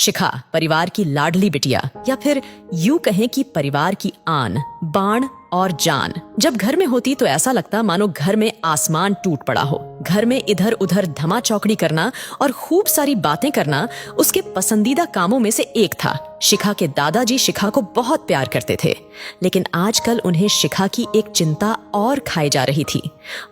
शिखा परिवार की लाडली बिटिया, या फिर यूं कहें कि परिवार की आन, बाण और जान। जब घर में होती तो ऐसा लगता मानो घर में आसमान टूट पड़ा हो। घर में इधर उधर धमा चौकड़ी करना और खूब सारी बातें करना उसके पसंदीदा कामों में से एक था। शिखा के दादाजी शिखा को बहुत प्यार करते थे, लेकिन आजकल उन्हें शिखा की एक चिंता और खाई जा रही थी,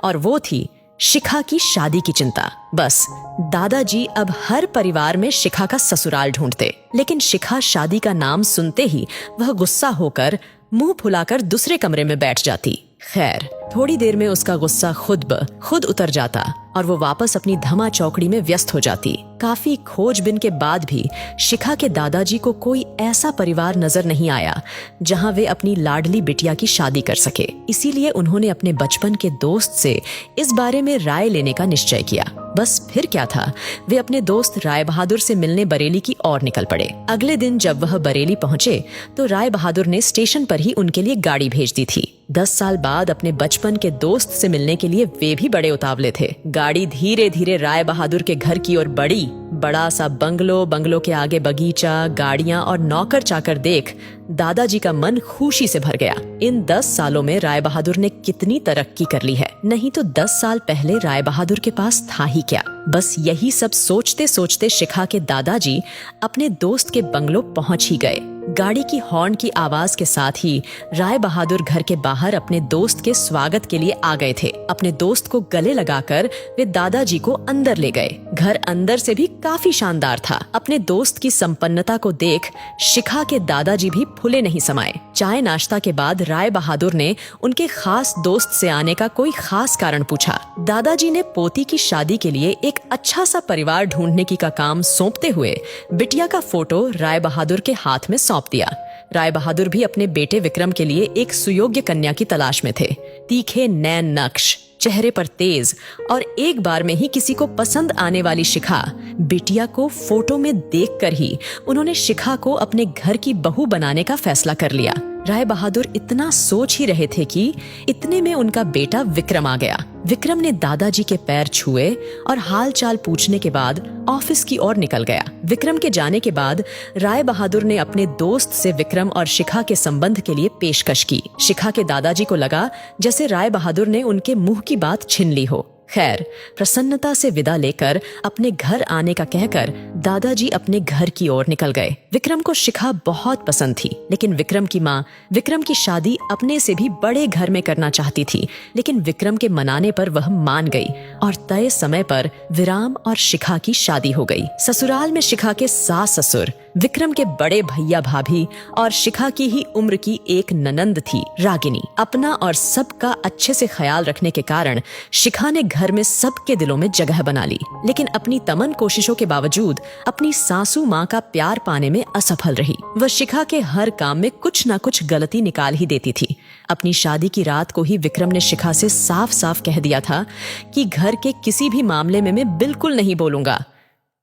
और वो थी शिखा की शादी की चिंता। बस दादाजी अब हर परिवार में शिखा का ससुराल ढूंढते, लेकिन शिखा शादी का नाम सुनते ही वह गुस्सा होकर मुंह फुलाकर दूसरे कमरे में बैठ जाती। खैर, थोड़ी देर में उसका गुस्सा खुद उतर जाता और वो वापस अपनी धमा चौकड़ी में व्यस्त हो जाती। काफी खोजबीन के बाद भी शिखा के दादाजी को कोई ऐसा परिवार नजर नहीं आया जहां वे अपनी लाडली बिटिया की शादी कर सके। इसीलिए उन्होंने अपने बचपन के दोस्त से इस बारे में राय लेने का निश्चय किया। बस फिर क्या था, वे अपने दोस्त राय बहादुर से मिलने बरेली की ओर निकल पड़े। अगले दिन जब वह बरेली पहुंचे तो राय बहादुर ने स्टेशन पर ही उनके लिए गाड़ी भेज दी थी। 10 साल बाद अपने बचपन के दोस्त से मिलने के लिए वे भी बड़े उतावले थे। गाड़ी धीरे धीरे राय बहादुर के घर की ओर बढ़ी। बड़ा सा बंगलो के आगे बगीचा, गाड़ियां और नौकर चाकर देख दादाजी का मन खुशी से भर गया। इन 10 सालों में राय बहादुर ने कितनी तरक्की कर ली है, नहीं तो 10 साल पहले राय बहादुर के पास था ही क्या। बस यही सब सोचते सोचते शिखा के दादाजी अपने दोस्त के बंगलो पहुंच ही गए। गाड़ी की हॉर्न की आवाज के साथ ही राय बहादुर घर के बाहर अपने दोस्त के स्वागत के लिए आ गए थे। अपने दोस्त को गले लगाकर वे दादाजी को अंदर ले गए। घर अंदर से भी काफी शानदार था। अपने दोस्त की संपन्नता को देख शिखा के दादाजी भी फुले नहीं समाये। चाय नाश्ता के बाद राय बहादुर ने उनके खास दोस्त से आने का कोई खास कारण पूछा। दादाजी ने पोती की शादी के लिए एक अच्छा सा परिवार ढूंढने की का काम सौंपते हुए बिटिया का फोटो राय बहादुर के हाथ में सौंप दिया। राय बहादुर भी अपने बेटे विक्रम के लिए एक सुयोग्य कन्या की तलाश में थे। तीखे नैन नक्श, चेहरे पर तेज और एक बार में ही किसी को पसंद आने वाली शिखा। बिटिया को फोटो में देखकर ही उन्होंने शिखा को अपने घर की बहू बनाने का फैसला कर लिया। राय बहादुर इतना सोच ही रहे थे कि इतने में उनका बेटा विक्रम आ गया। विक्रम ने दादाजी के पैर छुए और हाल चाल पूछने के बाद ऑफिस की ओर निकल गया। विक्रम के जाने के बाद राय बहादुर ने अपने दोस्त से विक्रम और शिखा के संबंध के लिए पेशकश की। शिखा के दादाजी को लगा जैसे राय बहादुर ने उनके मुंह की बात छीन ली हो। खैर, प्रसन्नता से विदा लेकर अपने घर आने का कहकर दादाजी अपने घर की ओर निकल गए। विक्रम को शिखा बहुत पसंद थी, लेकिन विक्रम की माँ विक्रम की शादी अपने से भी बड़े घर में करना चाहती थी। लेकिन विक्रम के मनाने पर वह मान गई और तय समय पर विराम और शिखा की शादी हो गई। ससुराल में शिखा के सास ससुर, विक्रम के बड़े भैया भाभी और शिखा की ही उम्र की एक ननंद थी रागिनी। अपना और सबका अच्छे से ख्याल रखने के कारण शिखा ने घर में सबके दिलों में जगह बना ली। लेकिन अपनी तमन कोशिशों के बावजूद अपनी सासू माँ का प्यार पाने में असफल रही। वह शिखा के हर काम में कुछ न कुछ गलती निकाल ही देती थी। अपनी शादी की रात को ही विक्रम ने शिखा से साफ साफ कह दिया था कि घर के किसी भी मामले में मैं बिल्कुल नहीं बोलूंगा।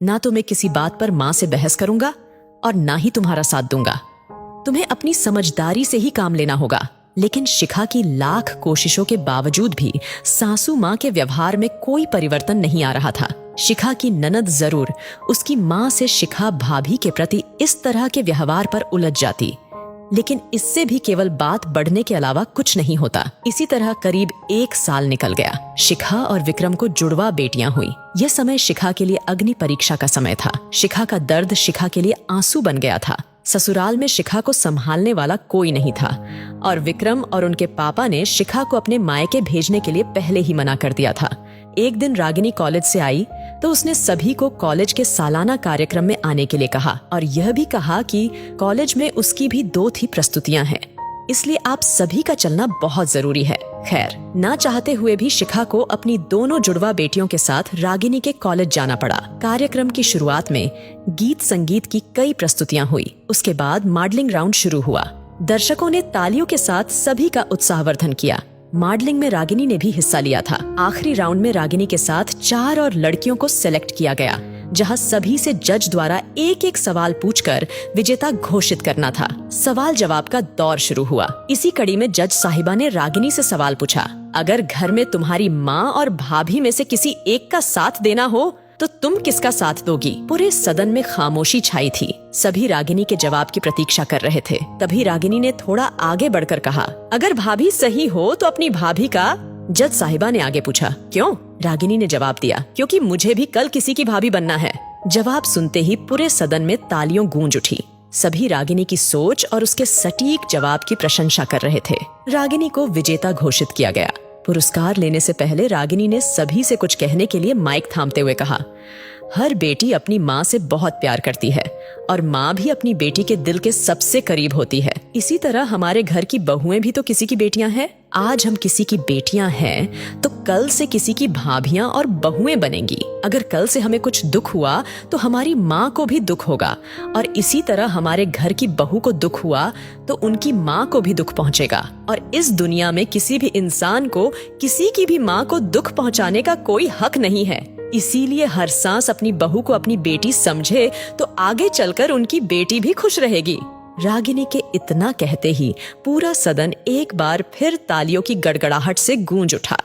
ना तो मैं किसी बात पर माँ से बहस करूंगा और ना ही तुम्हारा साथ दूंगा। तुम्हें अपनी समझदारी से ही काम लेना होगा। लेकिन शिखा की लाख कोशिशों के बावजूद भी सासू माँ के व्यवहार में कोई परिवर्तन नहीं आ रहा था। शिखा की ननद जरूर उसकी माँ से शिखा भाभी के प्रति इस तरह के व्यवहार पर उलझ जाती, लेकिन इससे भी केवल बात बढ़ने के अलावा कुछ नहीं होता। इसी तरह करीब 1 साल निकल गया। शिखा और विक्रम को जुड़वा बेटियां हुई। यह समय शिखा के लिए अग्नि परीक्षा का समय था। शिखा का दर्द शिखा के लिए आंसू बन गया था। ससुराल में शिखा को संभालने वाला कोई नहीं था और विक्रम और उनके पापा ने शिखा को अपने मायके भेजने के लिए पहले ही मना कर दिया था। एक दिन रागिनी कॉलेज से आई तो उसने सभी को कॉलेज के सालाना कार्यक्रम में आने के लिए कहा और यह भी कहा कि कॉलेज में उसकी भी 2 थी प्रस्तुतियां हैं, इसलिए आप सभी का चलना बहुत जरूरी है। खैर, ना चाहते हुए भी शिखा को अपनी दोनों जुड़वा बेटियों के साथ रागिनी के कॉलेज जाना पड़ा। कार्यक्रम की शुरुआत में गीत संगीत की कई प्रस्तुतियां हुई। उसके बाद मॉडलिंग राउंड शुरू हुआ। दर्शकों ने तालियों के साथ सभी का उत्साहवर्धन किया। मॉडलिंग में रागिनी ने भी हिस्सा लिया था। आखिरी राउंड में रागिनी के साथ 4 और लड़कियों को सिलेक्ट किया गया, जहां सभी से जज द्वारा एक एक सवाल पूछकर विजेता घोषित करना था। सवाल जवाब का दौर शुरू हुआ। इसी कड़ी में जज साहिबा ने रागिनी से सवाल पूछा, अगर घर में तुम्हारी माँ और भाभी में से किसी एक का साथ देना हो तो तुम किसका साथ दोगी? पूरे सदन में खामोशी छाई थी। सभी रागिनी के जवाब की प्रतीक्षा कर रहे थे। तभी रागिनी ने थोड़ा आगे बढ़कर कहा, अगर भाभी सही हो तो अपनी भाभी का। जज साहिबा ने आगे पूछा, क्यों? रागिनी ने जवाब दिया, क्योंकि मुझे भी कल किसी की भाभी बनना है। जवाब सुनते ही पूरे सदन में तालियों गूंज उठी। सभी रागिनी की सोच और उसके सटीक जवाब की प्रशंसा कर रहे थे। रागिनी को विजेता घोषित किया गया। पुरस्कार लेने से पहले रागिनी ने सभी से कुछ कहने के लिए माइक थामते हुए कहा, हर बेटी अपनी माँ से बहुत प्यार करती है और माँ भी अपनी बेटी के दिल के सबसे करीब होती है। इसी तरह हमारे घर की बहुएं भी तो किसी की बेटियां हैं। आज हम किसी की बेटियां हैं तो कल से किसी की भाभियां और बहुएं बनेंगी। अगर कल से हमें कुछ दुख हुआ तो हमारी माँ को भी दुख होगा, और इसी तरह हमारे घर की बहू को दुख हुआ तो उनकी माँ को भी दुख पहुंचेगा। और इस दुनिया में किसी भी इंसान को किसी की भी माँ को दुख पहुंचाने का कोई हक नहीं है। इसीलिए हर सांस अपनी बहू को अपनी बेटी समझे तो आगे चलकर उनकी बेटी भी खुश रहेगी। रागिनी के इतना कहते ही पूरा सदन एक बार फिर तालियों की गड़गड़ाहट से गूंज उठा।